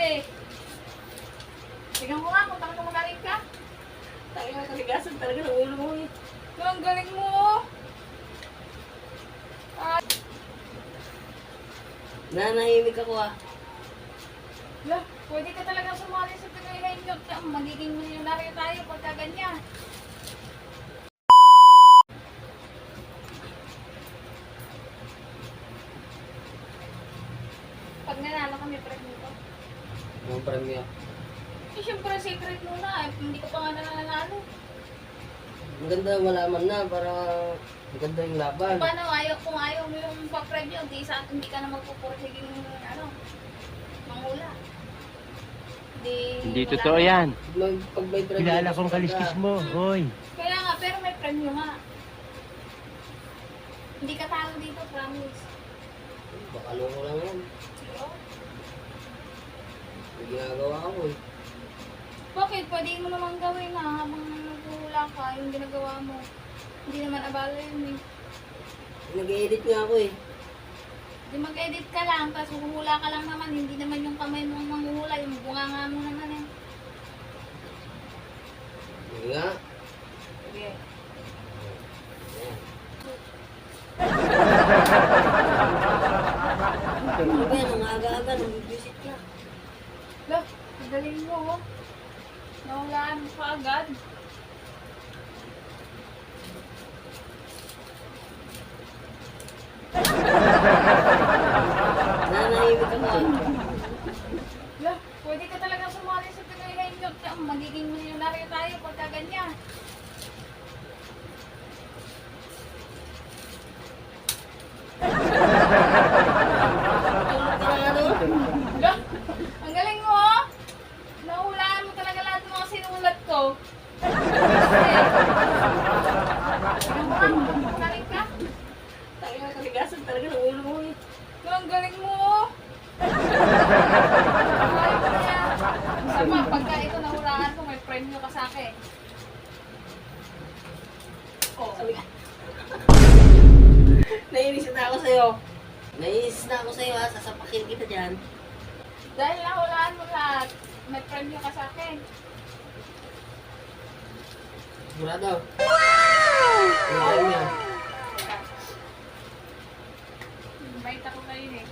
eh. Tingnan ko nga kung talaga magaling ka. Tayo na kaligasan talaga ng ulo mo eh. Ang galing mo. Nanahimik ako ah. Lah, pwede ka talaga sumali sa Pinoy Henjot. Magiging milyonaryo tayo pagka ganyan. Pag nanalo kami, premyo ko. Ang premyo. Eh, syempre, secret muna. Eh, hindi ko pa nga nananalo. Maganda malaman na para maganda yung laban. Paano, kung ayaw mo yung pa-premyo, hindi ka na magpupursiging, manghula. Hindi wala totoo na. yan. Pag may premyo. Kilala kong kaliskis mo, hoy. Kaya nga, pero may premyo nga. Hindi ka talo dito, promise. Baka loko lang yan. Sige, oh. May ginagawa ako eh. Bakit? Pwede mo naman gawin na habang naghuhula ka, yung ginagawa mo. Hindi naman abala yun eh. Nag-edit nga ako eh. Di mag-edit ka lang, tapos huhula ka lang naman. Hindi naman yung kamay mo ang manghuhula, yung bunganga mo naman eh. Hindi nga. Sige. Ayan. Ano ba yan? Ang aga-aga, nag-visit ka. Lah, magaling mo oh. Nahulaan mo pa agad. Nanahimik ako ah. Lah, pwede ka talaga sumali sa Pinoy Henjot. Magiging milyonaryo tayo pagka ganyan. Tulog ka nga doon. Lah, ang galing mo oh. Nahulaan mo talaga lahat ng mga sinulat ko. Magaling ka? Tayo na kaligasan talaga ng ulo mo eh. Ang galing mo oh. Ayaw ko niya. Isa pa, pagka ito nahulaan ko, may premyo ka sa akin. Oh. Sabi ka. Nainis na ako sa'yo. Nainis na ako sa'yo ha. Sasapakin kita dyan. Dahil nahulaan mo lahat, may premyo ka sa akin. Sigurado. Wow! Ano tayo niya? Bait ako kayo eh.